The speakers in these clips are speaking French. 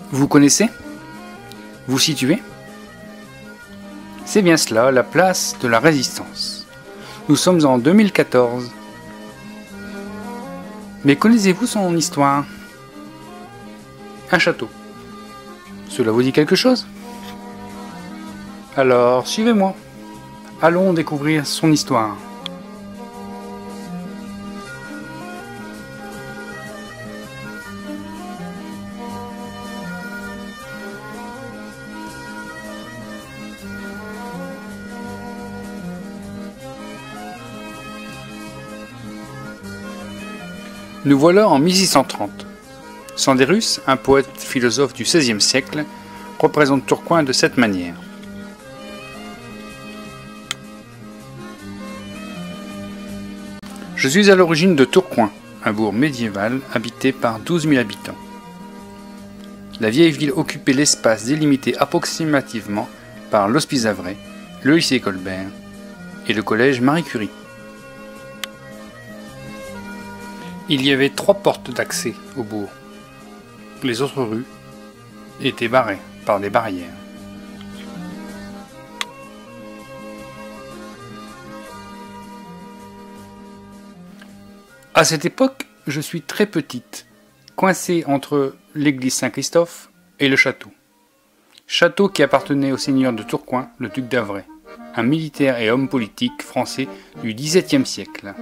Vous connaissez? Vous situez? C'est bien cela, la place de la Résistance. Nous sommes en 2014. Mais connaissez-vous son histoire? Un château. Cela vous dit quelque chose? Alors, suivez-moi. Allons découvrir son histoire. Nous voilà en 1630. Sandérus, un poète philosophe du XVIe siècle, représente Tourcoing de cette manière. Je suis à l'origine de Tourcoing, un bourg médiéval habité par 12 000 habitants. La vieille ville occupait l'espace délimité approximativement par l'Hospice d'Avray, le lycée Colbert et le collège Marie Curie. Il y avait 3 portes d'accès au bourg. Les autres rues étaient barrées par des barrières. À cette époque, je suis très petite, coincée entre l'église Saint-Christophe et le château. Château qui appartenait au seigneur de Tourcoing, le duc d'Avray, un militaire et homme politique français du XVIIe siècle.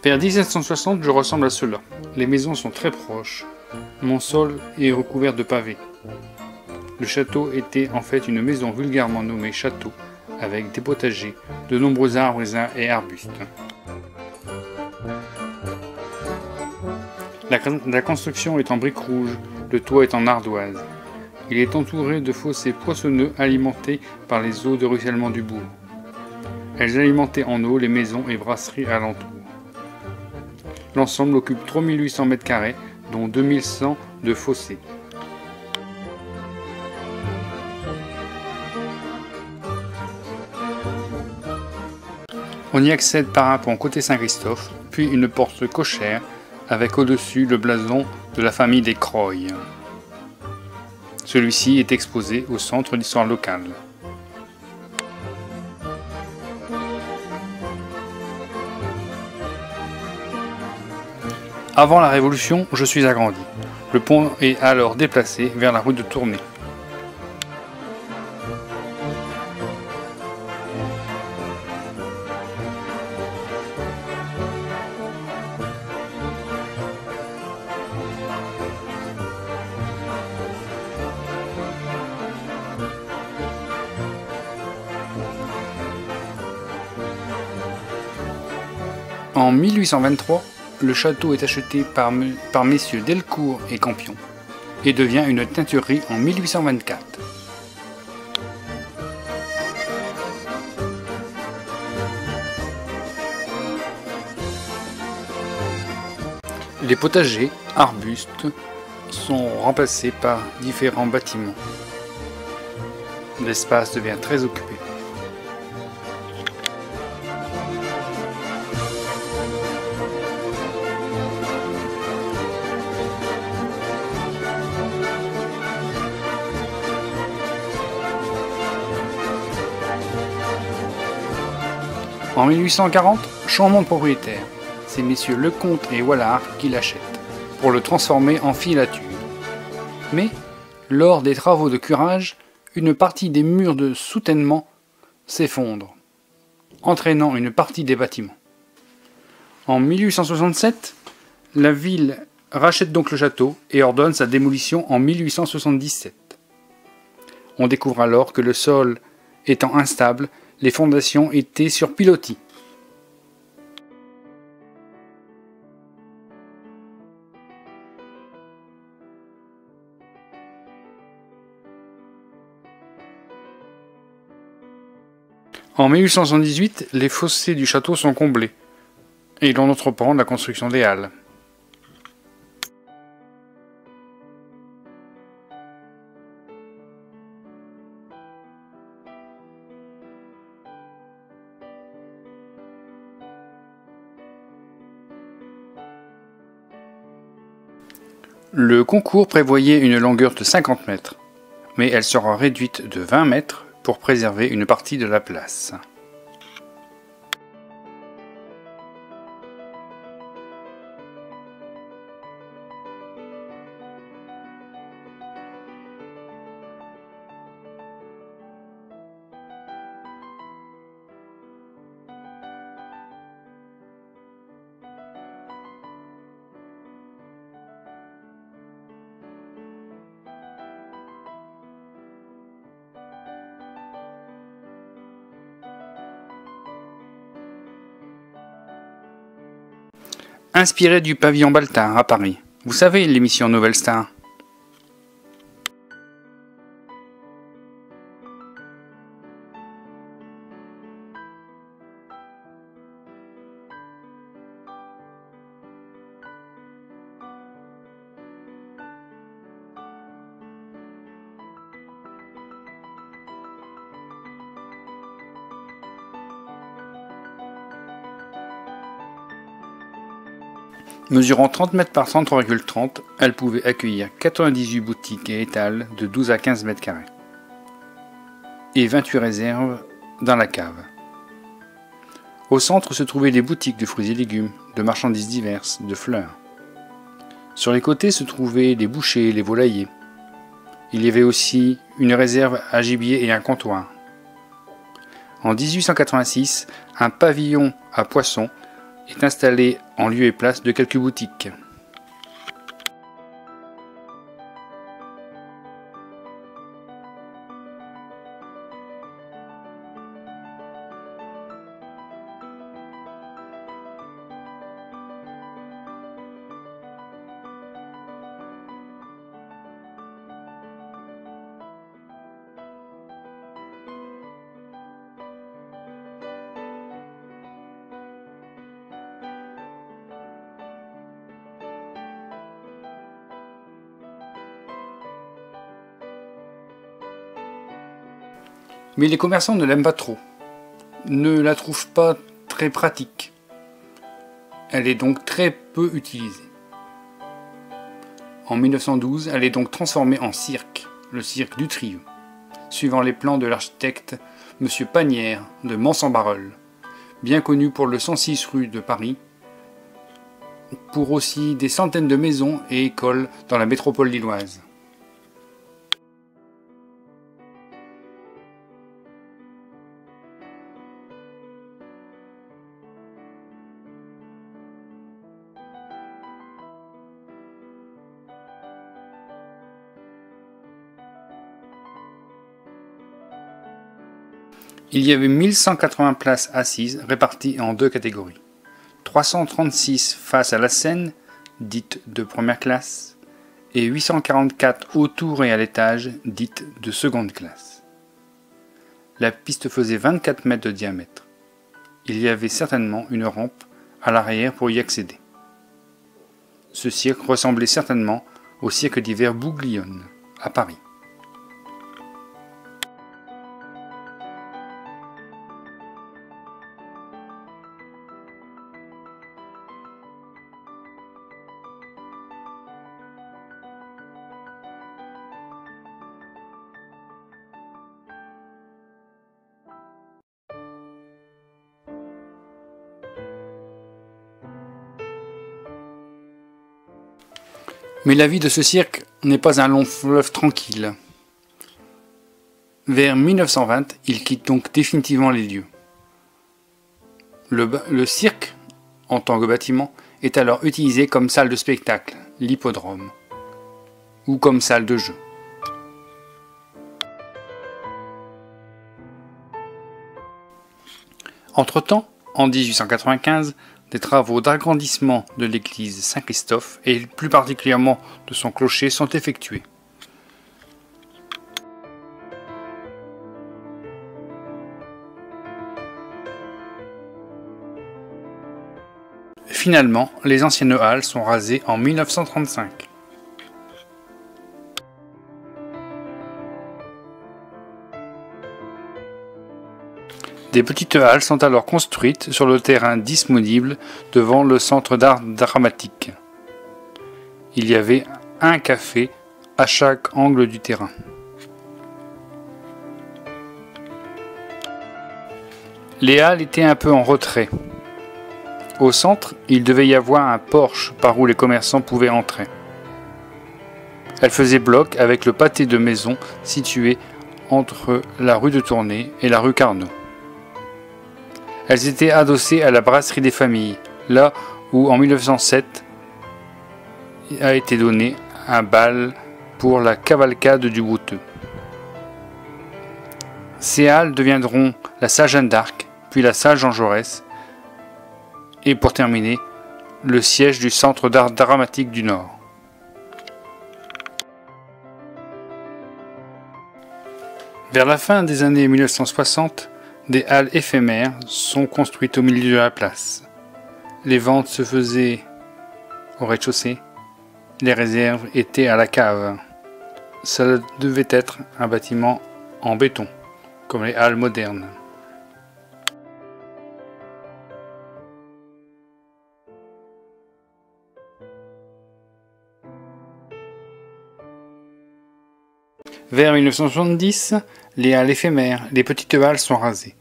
Vers 1760, je ressemble à cela. Les maisons sont très proches. Mon sol est recouvert de pavés. Le château était en fait une maison vulgairement nommée château, avec des potagers, de nombreux arbres et arbustes. La construction est en briques rouges, le toit est en ardoise. Il est entouré de fossés poissonneux alimentés par les eaux de ruissellement du bourg. Elles alimentaient en eau les maisons et brasseries alentour. L'ensemble occupe 3800 m², dont 2100 de fossés. On y accède par un pont côté Saint-Christophe, puis une porte cochère avec au-dessus le blason de la famille des Croy. Celui-ci est exposé au centre d'histoire locale. Avant la Révolution, je suis agrandi. Le pont est alors déplacé vers la rue de Tournai. En 1823, le château est acheté par messieurs Delcourt et Campion et devient une teinturerie en 1824. Les potagers, arbustes, sont remplacés par différents bâtiments. L'espace devient très occupé. En 1840, changement de propriétaire. C'est messieurs Lecomte et Wallard qui l'achètent, pour le transformer en filature. Mais, lors des travaux de curage, une partie des murs de soutènement s'effondre, entraînant une partie des bâtiments. En 1867, la ville rachète donc le château et ordonne sa démolition en 1877. On découvre alors que le sol étant instable, les fondations étaient sur pilotis. En 1878, les fossés du château sont comblés, et l'on entreprend la construction des halles. Le concours prévoyait une longueur de 50 mètres, mais elle sera réduite de 20 mètres pour préserver une partie de la place. Inspiré du pavillon Baltard à Paris. Vous savez, l'émission Nouvelle Star. Mesurant 30 mètres par 33,30, elle pouvait accueillir 98 boutiques et étals de 12 à 15 mètres carrés. Et 28 réserves dans la cave. Au centre se trouvaient des boutiques de fruits et légumes, de marchandises diverses, de fleurs. Sur les côtés se trouvaient les bouchers et les volaillers. Il y avait aussi une réserve à gibier et un comptoir. En 1886, un pavillon à poissons est installé en lieu et place de quelques boutiques. Mais les commerçants ne l'aiment pas trop, ne la trouvent pas très pratique. Elle est donc très peu utilisée. En 1912, elle est donc transformée en cirque, le cirque du Trieux, suivant les plans de l'architecte M. Panière de Mans-en-Barœul, bien connu pour le 106 rue de Paris, pour aussi des centaines de maisons et écoles dans la métropole lilloise. Il y avait 1180 places assises réparties en deux catégories. 336 face à la scène, dite de première classe, et 844 autour et à l'étage, dite de seconde classe. La piste faisait 24 mètres de diamètre. Il y avait certainement une rampe à l'arrière pour y accéder. Ce cirque ressemblait certainement au cirque d'hiver Bouglione, à Paris. Mais la vie de ce cirque n'est pas un long fleuve tranquille. Vers 1920, il quitte donc définitivement les lieux. Le cirque, en tant que bâtiment, est alors utilisé comme salle de spectacle, l'hippodrome, ou comme salle de jeu. Entre-temps, en 1895, des travaux d'agrandissement de l'église Saint-Christophe et plus particulièrement de son clocher sont effectués. finalement, les anciennes halles sont rasées en 1935. Des petites halles sont alors construites sur le terrain disponible devant le centre d'art dramatique. Il y avait un café à chaque angle du terrain. Les halles étaient un peu en retrait. Au centre, il devait y avoir un porche par où les commerçants pouvaient entrer. Elles faisaient bloc avec le pâté de maison situé entre la rue de Tournai et la rue Carnot. Elles étaient adossées à la brasserie des familles, là où en 1907 a été donné un bal pour la cavalcade du Bouteux. Ces halles deviendront la salle Jeanne d'Arc, puis la salle Jean Jaurès, et pour terminer, le siège du Centre d'art dramatique du Nord. Vers la fin des années 1960, des halles éphémères sont construites au milieu de la place. Les ventes se faisaient au rez-de-chaussée, les réserves étaient à la cave. Ça devait être un bâtiment en béton, comme les halles modernes. Vers 1970, les halles éphémères, les petites halles sont rasées.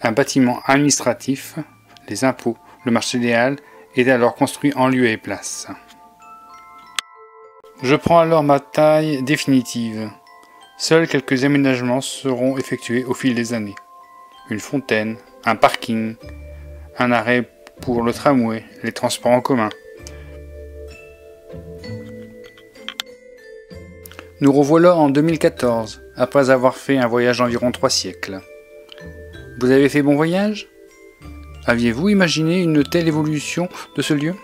Un bâtiment administratif, les impôts, le marché des halles, est alors construit en lieu et place. Je prends alors ma taille définitive. Seuls quelques aménagements seront effectués au fil des années. Une fontaine, un parking, un arrêt pour le tramway, les transports en commun. Nous revoilà en 2014, après avoir fait un voyage d'environ 3 siècles. Vous avez fait bon voyage? Aviez-vous imaginé une telle évolution de ce lieu?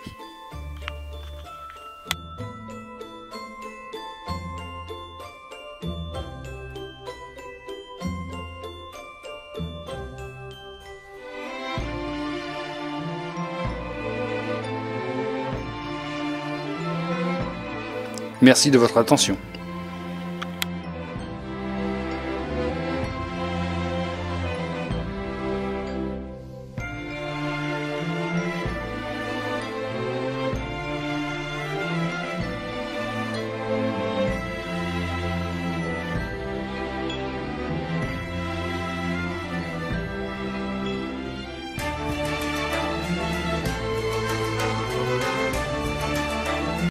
Merci de votre attention.